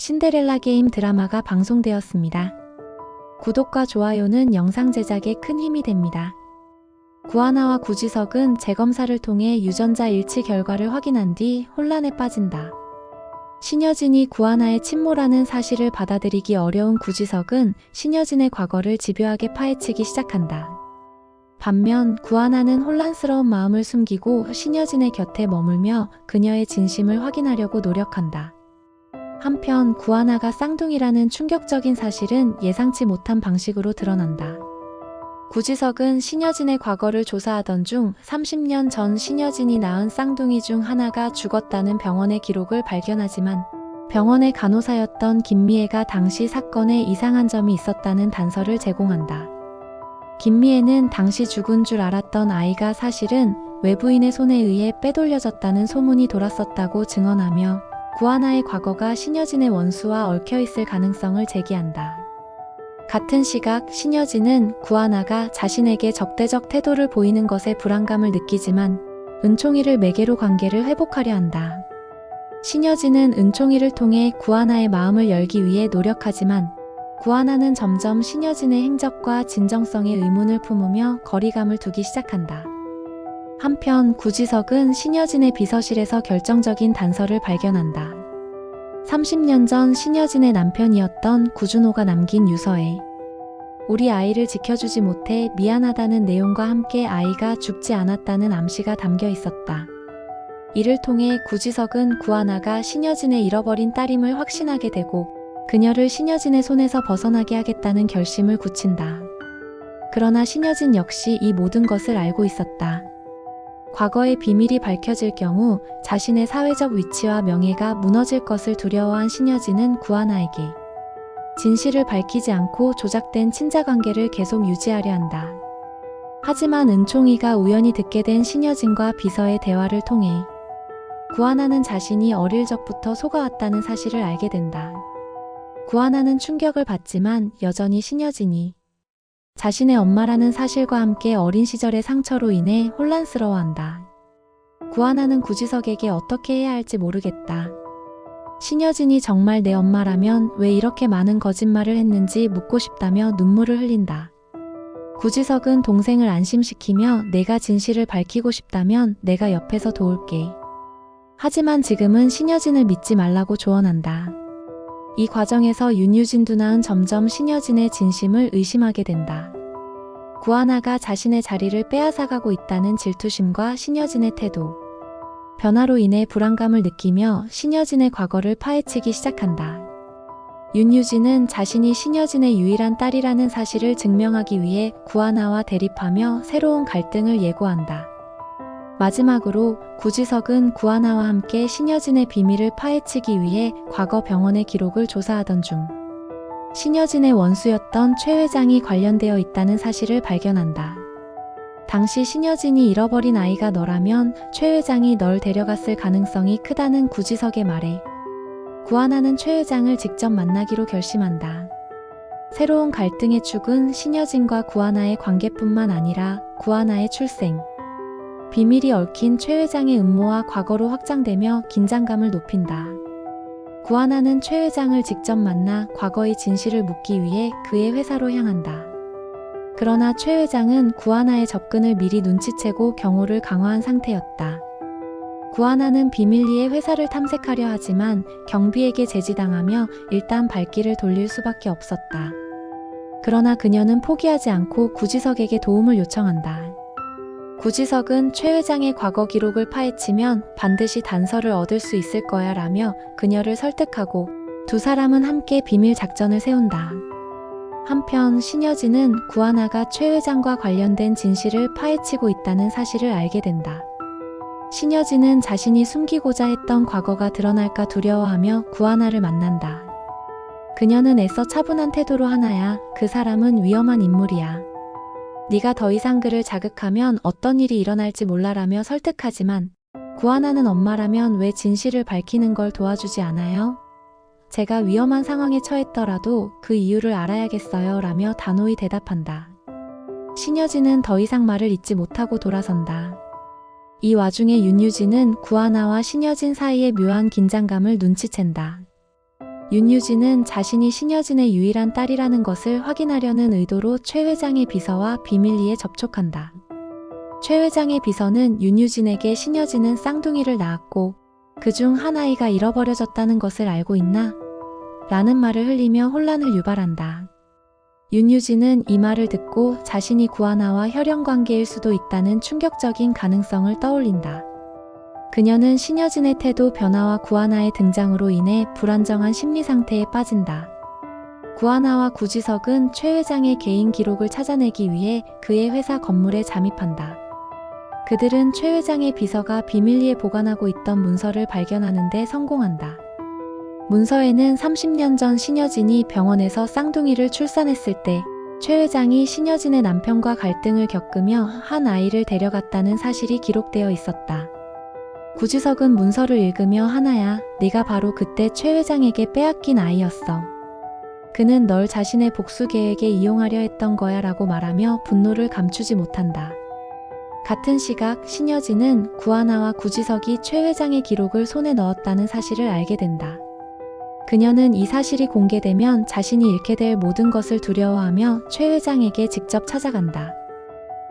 신데렐라 게임 드라마가 방송되었습니다. 구독과 좋아요는 영상 제작에 큰 힘이 됩니다. 구하나와 구지석은 재검사를 통해 유전자 일치 결과를 확인한 뒤 혼란에 빠진다. 신여진이 구하나의 친모라는 사실을 받아들이기 어려운 구지석은 신여진의 과거를 집요하게 파헤치기 시작한다. 반면 구하나는 혼란스러운 마음을 숨기고 신여진의 곁에 머물며 그녀의 진심을 확인하려고 노력한다. 한편 구하나가 쌍둥이라는 충격적인 사실은 예상치 못한 방식으로 드러난다. 구지석은 신여진의 과거를 조사하던 중 30년 전 신여진이 낳은 쌍둥이 중 하나가 죽었다는 병원의 기록을 발견하지만 병원의 간호사였던 김미애가 당시 사건에 이상한 점이 있었다는 단서를 제공한다. 김미애는 당시 죽은 줄 알았던 아이가 사실은 외부인의 손에 의해 빼돌려졌다는 소문이 돌았었다고 증언하며 구하나의 과거가 신여진의 원수와 얽혀있을 가능성을 제기한다. 같은 시각 신여진은 구하나가 자신에게 적대적 태도를 보이는 것에 불안감을 느끼지만 은총이를 매개로 관계를 회복하려 한다. 신여진은 은총이를 통해 구하나의 마음을 열기 위해 노력하지만 구하나는 점점 신여진의 행적과 진정성에 의문을 품으며 거리감을 두기 시작한다. 한편 구지석은 신여진의 비서실에서 결정적인 단서를 발견한다. 30년 전 신여진의 남편이었던 구준호가 남긴 유서에 우리 아이를 지켜주지 못해 미안하다는 내용과 함께 아이가 죽지 않았다는 암시가 담겨 있었다. 이를 통해 구지석은 구하나가 신여진의 잃어버린 딸임을 확신하게 되고 그녀를 신여진의 손에서 벗어나게 하겠다는 결심을 굳힌다. 그러나 신여진 역시 이 모든 것을 알고 있었다. 과거의 비밀이 밝혀질 경우 자신의 사회적 위치와 명예가 무너질 것을 두려워한 신여진은 구하나에게 진실을 밝히지 않고 조작된 친자관계를 계속 유지하려 한다. 하지만 은총이가 우연히 듣게 된 신여진과 비서의 대화를 통해 구하나는 자신이 어릴 적부터 속아왔다는 사실을 알게 된다. 구하나는 충격을 받지만 여전히 신여진이 자신의 엄마라는 사실과 함께 어린 시절의 상처로 인해 혼란스러워한다. 구하나는 구지석에게 어떻게 해야 할지 모르겠다. 신여진이 정말 내 엄마라면 왜 이렇게 많은 거짓말을 했는지 묻고 싶다며 눈물을 흘린다. 구지석은 동생을 안심시키며 내가 진실을 밝히고 싶다면 내가 옆에서 도울게. 하지만 지금은 신여진을 믿지 말라고 조언한다. 이 과정에서 윤유진 누나는 점점 신여진의 진심을 의심하게 된다. 구하나가 자신의 자리를 빼앗아가고 있다는 질투심과 신여진의 태도, 변화로 인해 불안감을 느끼며 신여진의 과거를 파헤치기 시작한다. 윤유진은 자신이 신여진의 유일한 딸이라는 사실을 증명하기 위해 구하나와 대립하며 새로운 갈등을 예고한다. 마지막으로 구지석은 구하나와 함께 신여진의 비밀을 파헤치기 위해 과거 병원의 기록을 조사하던 중 신여진의 원수였던 최 회장이 관련되어 있다는 사실을 발견한다. 당시 신여진이 잃어버린 아이가 너라면 최 회장이 널 데려갔을 가능성이 크다는 구지석의 말에 구하나는 최 회장을 직접 만나기로 결심한다. 새로운 갈등의 축은 신여진과 구하나의 관계뿐만 아니라 구하나의 출생, 비밀이 얽힌 최 회장의 음모와 과거로 확장되며 긴장감을 높인다. 구하나는 최 회장을 직접 만나 과거의 진실을 묻기 위해 그의 회사로 향한다. 그러나 최 회장은 구하나의 접근을 미리 눈치채고 경호를 강화한 상태였다. 구하나는 비밀리에 회사를 탐색하려 하지만 경비에게 제지당하며 일단 발길을 돌릴 수밖에 없었다. 그러나 그녀는 포기하지 않고 구지석에게 도움을 요청한다. 구지석은 최 회장의 과거 기록을 파헤치면 반드시 단서를 얻을 수 있을 거야 라며 그녀를 설득하고 두 사람은 함께 비밀 작전을 세운다. 한편 신여진은 구하나가 최 회장과 관련된 진실을 파헤치고 있다는 사실을 알게 된다. 신여진은 자신이 숨기고자 했던 과거가 드러날까 두려워하며 구하나를 만난다. 그녀는 애써 차분한 태도로 하나야, 그 사람은 위험한 인물이야. 네가 더 이상 그를 자극하면 어떤 일이 일어날지 몰라라며 설득하지만 구하나는 엄마라면 왜 진실을 밝히는 걸 도와주지 않아요? 제가 위험한 상황에 처했더라도 그 이유를 알아야겠어요 라며 단호히 대답한다. 신여진은 더 이상 말을 잇지 못하고 돌아선다. 이 와중에 윤유진은 구하나와 신여진 사이의 묘한 긴장감을 눈치챈다. 윤유진은 자신이 신여진의 유일한 딸이라는 것을 확인하려는 의도로 최 회장의 비서와 비밀리에 접촉한다. 최 회장의 비서는 윤유진에게 신여진은 쌍둥이를 낳았고 그중 한 아이가 잃어버려졌다는 것을 알고 있나? 라는 말을 흘리며 혼란을 유발한다. 윤유진은 이 말을 듣고 자신이 구하나와 혈연관계일 수도 있다는 충격적인 가능성을 떠올린다. 그녀는 신여진의 태도 변화와 구하나의 등장으로 인해 불안정한 심리 상태에 빠진다. 구하나와 구지석은 최 회장의 개인 기록을 찾아내기 위해 그의 회사 건물에 잠입한다. 그들은 최 회장의 비서가 비밀리에 보관하고 있던 문서를 발견하는 데 성공한다. 문서에는 30년 전 신여진이 병원에서 쌍둥이를 출산했을 때 최 회장이 신여진의 남편과 갈등을 겪으며 한 아이를 데려갔다는 사실이 기록되어 있었다. 구지석은 문서를 읽으며 하나야, 네가 바로 그때 최 회장에게 빼앗긴 아이였어. 그는 널 자신의 복수 계획에 이용하려 했던 거야 라고 말하며 분노를 감추지 못한다. 같은 시각 신여진은 구하나와 구지석이 최 회장의 기록을 손에 넣었다는 사실을 알게 된다. 그녀는 이 사실이 공개되면 자신이 잃게 될 모든 것을 두려워하며 최 회장에게 직접 찾아간다.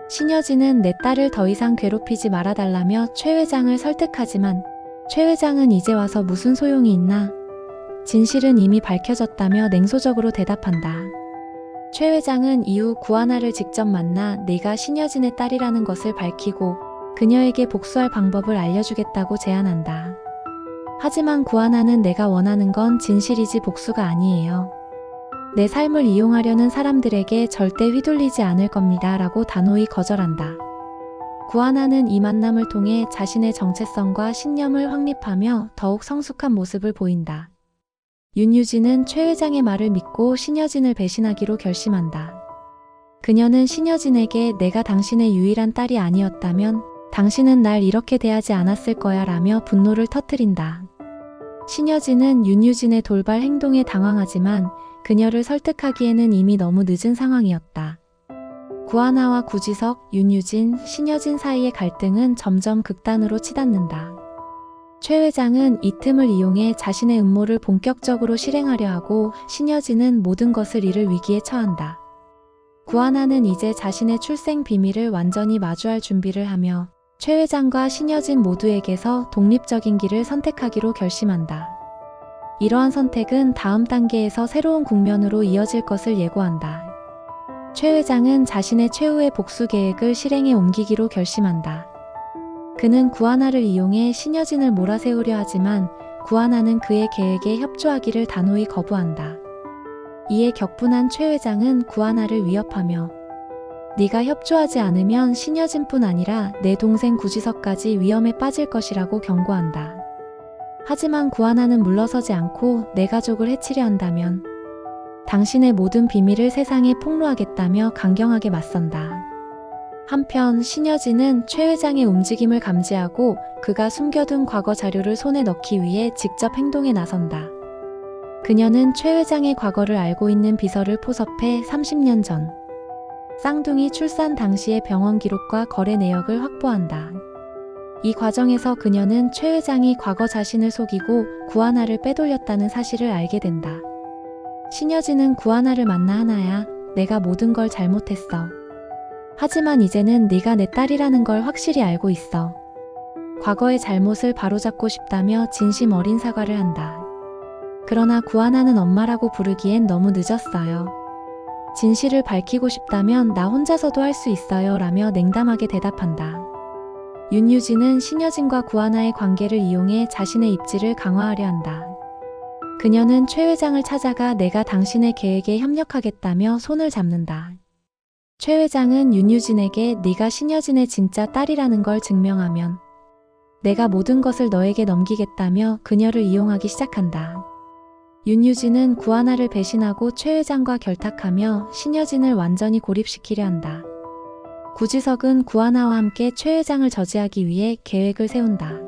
신여진은 내 딸을 더 이상 괴롭히지 말아달라며 최 회장을 설득하지만 최 회장은 이제 와서 무슨 소용이 있나? 진실은 이미 밝혀졌다며 냉소적으로 대답한다. 최 회장은 이후 구하나를 직접 만나 네가 신여진의 딸이라는 것을 밝히고 그녀에게 복수할 방법을 알려주겠다고 제안한다. 하지만 구하나는 내가 원하는 건 진실이지 복수가 아니에요. 내 삶을 이용하려는 사람들에게 절대 휘둘리지 않을 겁니다. 라고 단호히 거절한다. 구하나는 이 만남을 통해 자신의 정체성과 신념을 확립하며 더욱 성숙한 모습을 보인다. 윤유진은 최 회장의 말을 믿고 신여진을 배신하기로 결심한다. 그녀는 신여진에게 내가 당신의 유일한 딸이 아니었다면 당신은 날 이렇게 대하지 않았을 거야 라며 분노를 터뜨린다. 신여진은 윤유진의 돌발 행동에 당황하지만 그녀를 설득하기에는 이미 너무 늦은 상황이었다. 구하나와 구지석, 윤유진, 신여진 사이의 갈등은 점점 극단으로 치닫는다. 최 회장은 이 틈을 이용해 자신의 음모를 본격적으로 실행하려 하고 신여진은 모든 것을 잃을 위기에 처한다. 구하나는 이제 자신의 출생 비밀을 완전히 마주할 준비를 하며 최 회장과 신여진 모두에게서 독립적인 길을 선택하기로 결심한다. 이러한 선택은 다음 단계에서 새로운 국면으로 이어질 것을 예고한다. 최 회장은 자신의 최후의 복수 계획을 실행에 옮기기로 결심한다. 그는 구하나를 이용해 신여진을 몰아세우려 하지만 구하나는 그의 계획에 협조하기를 단호히 거부한다. 이에 격분한 최 회장은 구하나를 위협하며 네가 협조하지 않으면 신여진뿐 아니라 내 동생 구지석까지 위험에 빠질 것이라고 경고한다. 하지만 구하나는 물러서지 않고 내 가족을 해치려 한다면 당신의 모든 비밀을 세상에 폭로하겠다며 강경하게 맞선다. 한편 신여진은 최 회장의 움직임을 감지하고 그가 숨겨둔 과거 자료를 손에 넣기 위해 직접 행동에 나선다. 그녀는 최 회장의 과거를 알고 있는 비서를 포섭해 30년 전 쌍둥이 출산 당시의 병원 기록과 거래 내역을 확보한다. 이 과정에서 그녀는 최 회장이 과거 자신을 속이고 구하나를 빼돌렸다는 사실을 알게 된다. 신여진은 구하나를 만나 하나야, 내가 모든 걸 잘못했어. 하지만 이제는 네가 내 딸이라는 걸 확실히 알고 있어. 과거의 잘못을 바로잡고 싶다며 진심 어린 사과를 한다. 그러나 구하나는 엄마라고 부르기엔 너무 늦었어요. 진실을 밝히고 싶다면 나 혼자서도 할 수 있어요 라며 냉담하게 대답한다. 윤유진은 신여진과 구하나의 관계를 이용해 자신의 입지를 강화하려 한다. 그녀는 최 회장을 찾아가 내가 당신의 계획에 협력하겠다며 손을 잡는다. 최 회장은 윤유진에게 네가 신여진의 진짜 딸이라는 걸 증명하면 내가 모든 것을 너에게 넘기겠다며 그녀를 이용하기 시작한다. 윤유진은 구하나를 배신하고 최 회장과 결탁하며 신여진을 완전히 고립시키려 한다. 구지석은 구하나와 함께 최 회장을 저지하기 위해 계획을 세운다.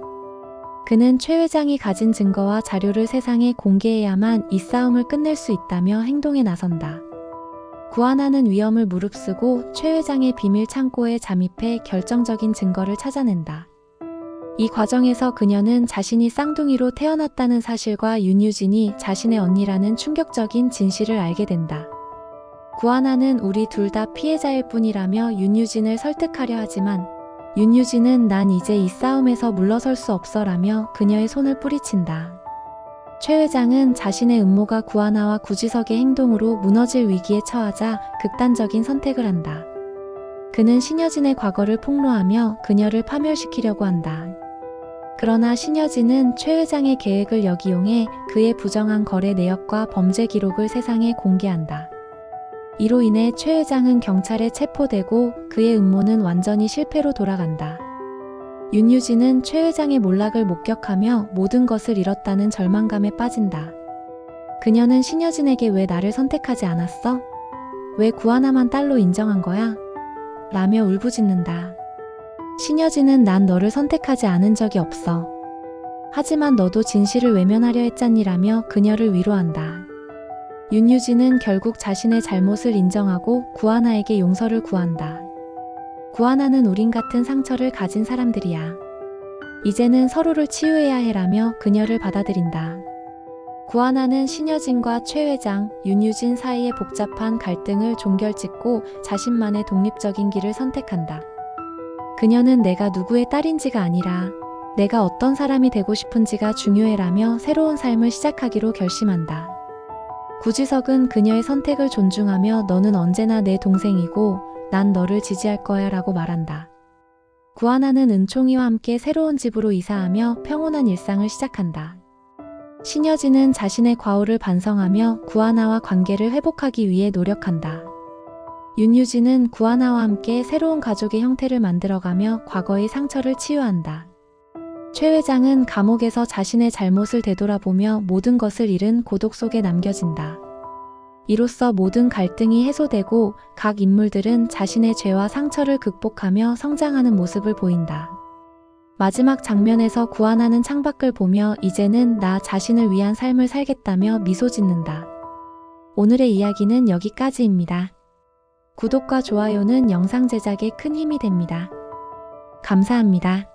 그는 최 회장이 가진 증거와 자료를 세상에 공개해야만 이 싸움을 끝낼 수 있다며 행동에 나선다. 구하나는 위험을 무릅쓰고 최 회장의 비밀 창고에 잠입해 결정적인 증거를 찾아낸다. 이 과정에서 그녀는 자신이 쌍둥이로 태어났다는 사실과 윤유진이 자신의 언니라는 충격적인 진실을 알게 된다. 구하나는 우리 둘 다 피해자일 뿐이라며 윤유진을 설득하려 하지만 윤유진은 난 이제 이 싸움에서 물러설 수 없어라며 그녀의 손을 뿌리친다. 최 회장은 자신의 음모가 구하나와 구지석의 행동으로 무너질 위기에 처하자 극단적인 선택을 한다. 그는 신여진의 과거를 폭로하며 그녀를 파멸시키려고 한다. 그러나 신여진은 최 회장의 계획을 역이용해 그의 부정한 거래 내역과 범죄 기록을 세상에 공개한다. 이로 인해 최 회장은 경찰에 체포되고 그의 음모는 완전히 실패로 돌아간다. 윤유진은 최 회장의 몰락을 목격하며 모든 것을 잃었다는 절망감에 빠진다. 그녀는 신여진에게 왜 나를 선택하지 않았어? 왜 구하나만 딸로 인정한 거야? 라며 울부짖는다. 신여진은 난 너를 선택하지 않은 적이 없어. 하지만 너도 진실을 외면하려 했잖니라며 그녀를 위로한다. 윤유진은 결국 자신의 잘못을 인정하고 구하나에게 용서를 구한다. 구하나는 우린 같은 상처를 가진 사람들이야. 이제는 서로를 치유해야 해라며 그녀를 받아들인다. 구하나는 신여진과 최 회장, 윤유진 사이의 복잡한 갈등을 종결짓고 자신만의 독립적인 길을 선택한다. 그녀는 내가 누구의 딸인지가 아니라 내가 어떤 사람이 되고 싶은지가 중요해라며 새로운 삶을 시작하기로 결심한다. 구지석은 그녀의 선택을 존중하며 너는 언제나 내 동생이고 난 너를 지지할 거야 라고 말한다. 구하나는 은총이와 함께 새로운 집으로 이사하며 평온한 일상을 시작한다. 신여진은 자신의 과오를 반성하며 구하나와 관계를 회복하기 위해 노력한다. 윤유진은 구하나와 함께 새로운 가족의 형태를 만들어가며 과거의 상처를 치유한다. 최 회장은 감옥에서 자신의 잘못을 되돌아보며 모든 것을 잃은 고독 속에 남겨진다. 이로써 모든 갈등이 해소되고 각 인물들은 자신의 죄와 상처를 극복하며 성장하는 모습을 보인다. 마지막 장면에서 구하나는 창밖을 보며 이제는 나 자신을 위한 삶을 살겠다며 미소 짓는다. 오늘의 이야기는 여기까지입니다. 구독과 좋아요는 영상 제작에 큰 힘이 됩니다. 감사합니다.